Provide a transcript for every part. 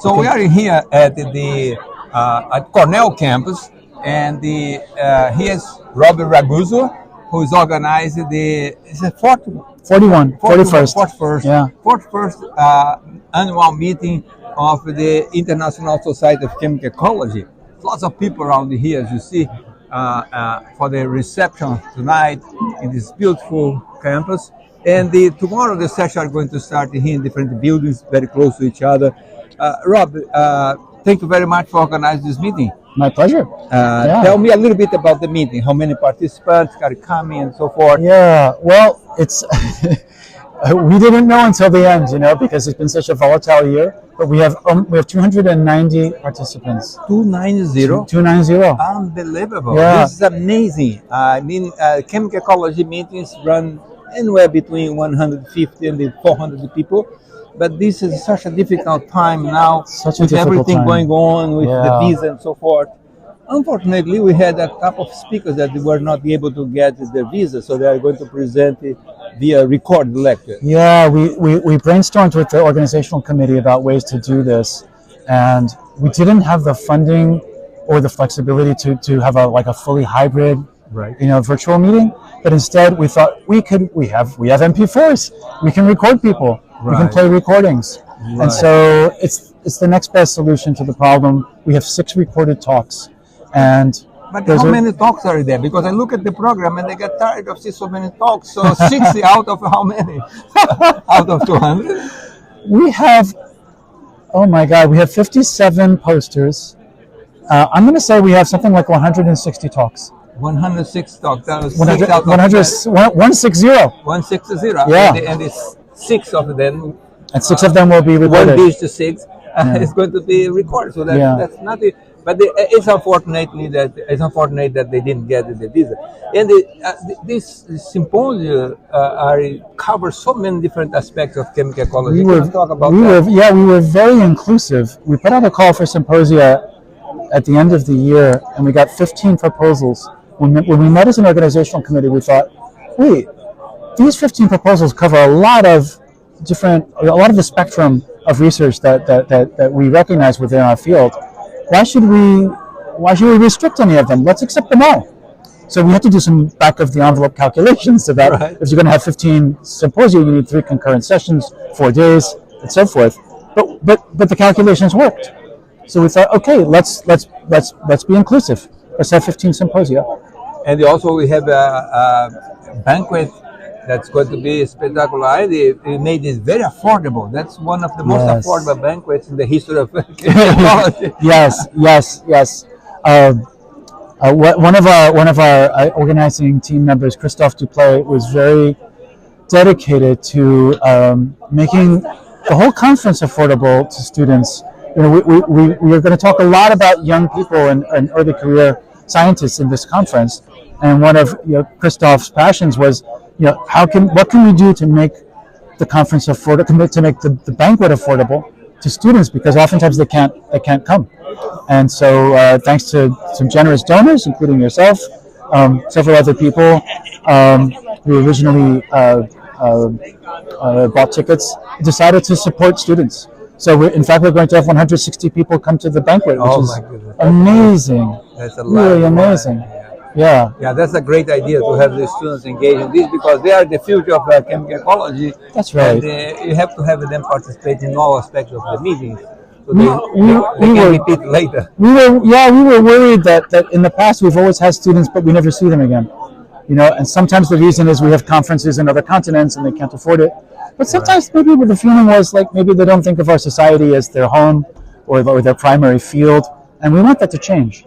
So we are here at the at Cornell campus, and here's Robert Raguso, who is organizing the it's a 41st. Yeah. 41st annual meeting of the International Society of Chemical Ecology. Lots of people around here, as you see, for the reception tonight in this beautiful campus. And tomorrow the session are going to start here in different buildings, very close to each other. Rob, thank you very much for organizing this meeting. My pleasure. Tell me a little bit about the meeting. How many participants are coming and so forth? Yeah, well, it's we didn't know until the end, because it's been such a volatile year. But we have 290 participants. 290. 290. Unbelievable! Yeah. This is amazing. I mean, chemical ecology meetings run anywhere between 150 and 400 people. But this is such a difficult time now, with everything going on with the visa and so forth. Unfortunately, we had a couple of speakers that were not able to get their visa, so they are going to present it via recorded lecture. Yeah, we brainstormed with the organizational committee about ways to do this, and we didn't have the funding or the flexibility to have a fully hybrid, virtual meeting. But instead, we thought we have MP4s, we can record people. We can play recordings. Right. And so it's the next best solution to the problem. We have 6 recorded talks. But how many talks are there? Because I look at the program and I get tired of seeing so many talks. So 60 out of how many? Out of 200? We have, oh my God, we have 57 posters. I'm going to say we have something like 160 talks. 106 talks. That was 160. 160. Yeah. And it's 6 of them. And 6 of them will be recorded. 1 to 6 is going to be recorded. So that's nothing. But it's unfortunate that they didn't get the visa. And this symposium covers so many different aspects of chemical ecology. We were very inclusive. We put out a call for symposia at the end of the year, and we got 15 proposals. When we met as an organizational committee, we thought, wait, these 15 proposals cover a lot of the spectrum of research that we recognize within our field. Why should we restrict any of them? Let's accept them all. So we had to do some back of the envelope calculations about if you're going to have 15 symposia, you need 3 concurrent sessions, 4 days, and so forth. But the calculations worked. So we thought, okay, let's be inclusive. Let's have 15 symposia. And also we have a banquet that's going to be spectacular. They made it very affordable. That's one of the most affordable banquets in the history of technology. Yes. One of our organizing team members, Christophe Duplay, was very dedicated to making the whole conference affordable to students. We are going to talk a lot about young people and early career scientists in this conference. And one of Christophe's passions was, what can we do to make the conference affordable, to make the banquet affordable to students, because oftentimes they can't come. And so thanks to some generous donors, including yourself, several other people who originally bought tickets, decided to support students. So we're going to have 160 people come to the banquet, which is amazing. That's really amazing. Yeah, that's a great idea to have the students engage in this, because they are the future of chemical ecology. That's right. And you have to have them participate in all aspects of the meetings, so they can repeat later. We were worried that in the past we've always had students, but we never see them again. And sometimes the reason is we have conferences in other continents and they can't afford it. But sometimes maybe the feeling was like maybe they don't think of our society as their home or their primary field, and we want that to change.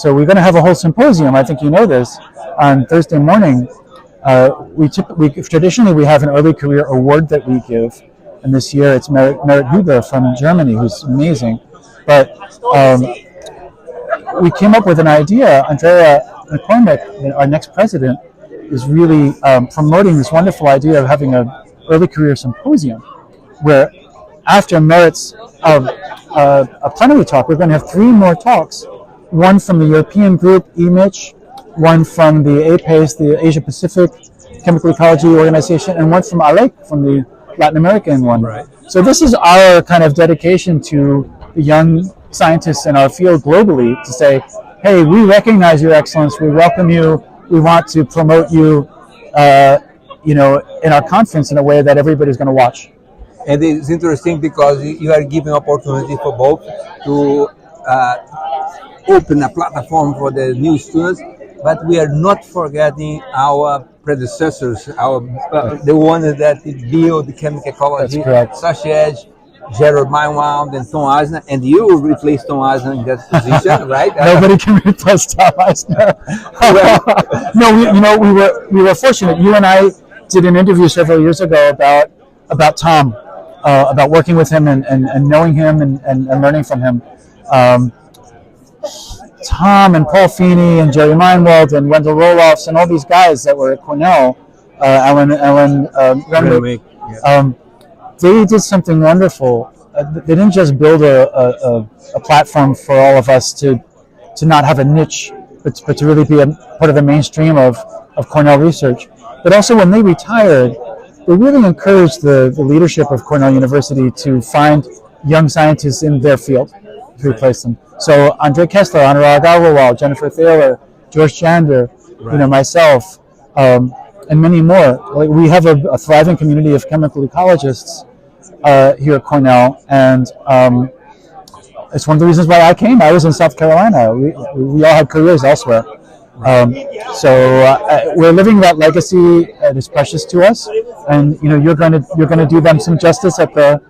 So we're going to have a whole symposium. I think you know this. On Thursday morning, traditionally we have an early career award that we give, and this year it's Merit Huber from Germany, who's amazing. But we came up with an idea. Andrea McCormick, our next president, is really promoting this wonderful idea of having an early career symposium, where after Merit's a plenary talk, we're going to have 3 more talks. One from the European group, EMICH, one from the APACE, the Asia Pacific Chemical Ecology Organization, and one from ALEC, from the Latin American one. Right. So this is our kind of dedication to the young scientists in our field globally to say, hey, we recognize your excellence, we welcome you, we want to promote you, in our conference in a way that everybody's going to watch. And it's interesting because you are giving opportunity for both to open a platform for the new students, but we are not forgetting our predecessors, the ones that build chemical ecology, such as Gerald Meinwald and Tom Eisner, and you replaced Tom Eisner in that position, right? Nobody can replace Tom Eisner. No, we were fortunate. You and I did an interview several years ago about Tom, about working with him and knowing him and learning from him. Tom and Paul Feeney and Jerry Meinwald and Wendell Roloffs and all these guys that were at Cornell, Alan Renwick, they did something wonderful. They didn't just build a platform for all of us to not have a niche, but to really be a part of the mainstream of Cornell research. But also when they retired, they really encouraged the leadership of Cornell University to find young scientists in their field to replace them. So Andre Kessler, Anurag Agarwal, Jennifer Thaler, George Chander, myself, and many more. We have a thriving community of chemical ecologists here at Cornell, and it's one of the reasons why I came. I was in South Carolina. We all had careers elsewhere. So we're living that legacy that is precious to us, and you're going to do them some justice at the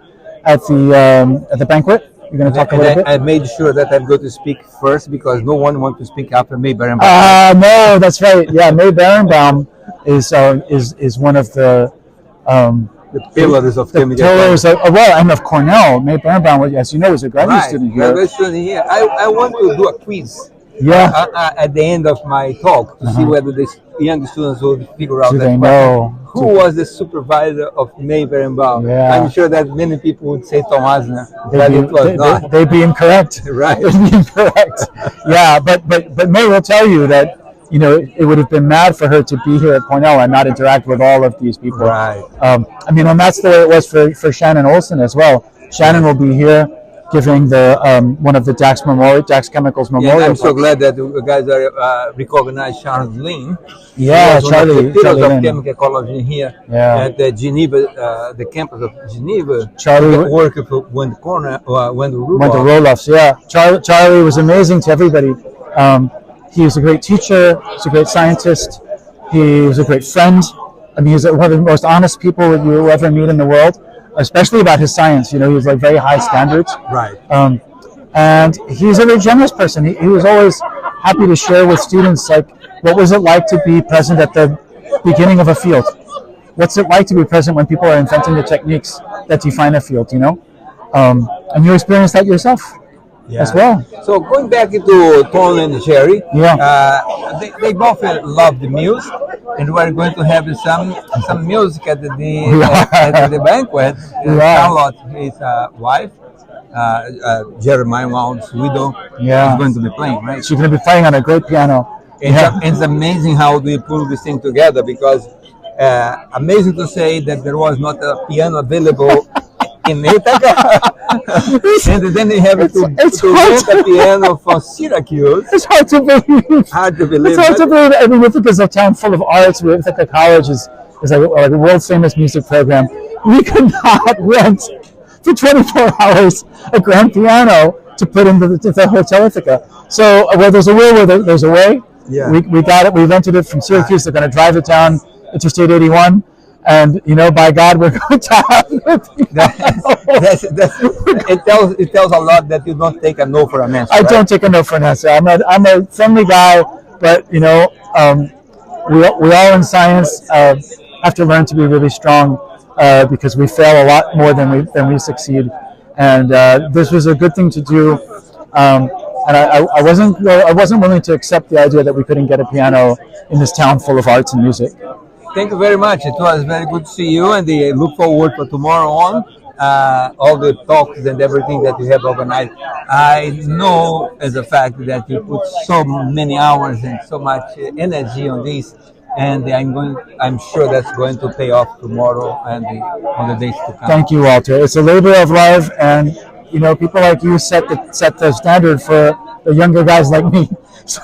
banquet. You're going to talk a little bit. I made sure that I'm going to speak first because no one wants to speak after May Berenbaum. No, that's right. Yeah, May Berenbaum is one of the pillars of chemical. And of Cornell. May Berenbaum, as you know, is a graduate student here. Graduate student here. I want to do a quiz. Yeah. At the end of my talk to see whether the young students will figure out who was the supervisor of May Berenbaum. Yeah. I'm sure that many people would say Tom Eisner, but it was not. They'd be incorrect. Right. They'd be incorrect. Yeah, but May will tell you that it would have been mad for her to be here at Cornell and not interact with all of these people. Right. And that's the way it was for Shannon Olson as well. Shannon will be here giving the one of the Dax Chemicals Memorial. I'm so glad that you guys are recognized Charles Lynn. Yeah, Charlie. Pillars of Lynn. chemical ecology here at Geneva, the campus of Geneva. Charlie worked for Wendell Roloffs. Yeah, Charlie was amazing to everybody. He was a great teacher. He was a great scientist. He was a great friend. I mean, he's one of the most honest people that you will ever meet in the world, especially about his science. He was like very high standards. Right. And he's a very generous person. He was always happy to share with students, like, what was it like to be present at the beginning of a field? What's it like to be present when people are inventing the techniques that define a field, And you experienced that yourself as well. So going back to Tom and Jerry, they both love the music, and we're going to have some music at the banquet. Charlotte, his wife, Jerry Meinwald's widow, is going to be playing, right? She's going to be playing on a great piano. It's amazing how we pull this thing together because amazing to say that there was not a piano available in Ithaca, and then they have to rent a piano from Syracuse. It's hard to believe. It's hard to believe. I mean, Ithaca is a town full of arts. Ithaca College is like a world famous music program. We could not rent for 24 hours a grand piano to put into the Hotel Ithaca. So where there's a will, there's a way. Yeah. We got it. We rented it from Syracuse. They're going to drive it down Interstate 81. And by God, we're going to have it tells a lot that you don't take a no for an answer. I don't take a no for an answer. I'm a friendly guy, but we all in science have to learn to be really strong because we fail a lot more than we succeed. And this was a good thing to do. And I wasn't willing to accept the idea that we couldn't get a piano in this town full of arts and music. Thank you very much. It was very good to see you, and I look forward for tomorrow on all the talks and everything that you have organized. I know as a fact that you put so many hours and so much energy on this, and I'm sure that's going to pay off tomorrow and on the days to come. Thank you, Walter. It's a labor of love, and people like you set the standard for the younger guys like me. So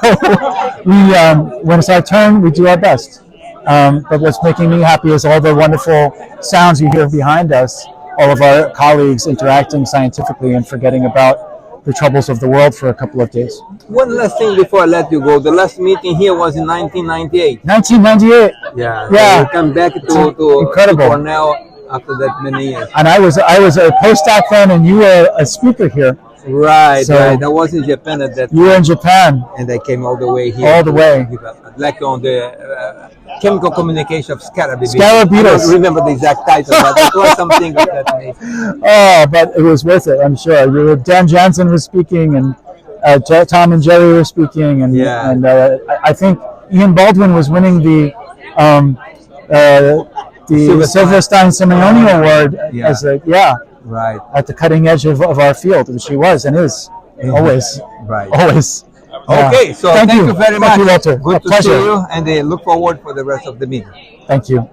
when it's our turn, we do our best. But what's making me happy is all the wonderful sounds you hear behind us, all of our colleagues interacting scientifically and forgetting about the troubles of the world for a couple of days. One last thing before I let you go. The last meeting here was in 1998. 1998. Yeah. Yeah. So you come back to Cornell after that many years. And I was a postdoc then, and you were a speaker here. Right, So- right. I was in Japan at that You were in Japan. and I came all the way here. All the way. Like on the chemical communication of scarabeetus. Scarabeetus. I don't remember the exact title, but it was something of that nature. Oh, but it was worth it, I'm sure. Dan Jansen was speaking, and Tom and Jerry were speaking, and Yeah. and I think Ian Baldwin was winning the Silverstein Simeone Award Yeah. as Right, at the cutting edge of our field, which he was and is always. right. Always. Okay, so thank you very much. Thank you, Walter. Good A to pleasure. see you, and look forward for the rest of the meeting. Thank you.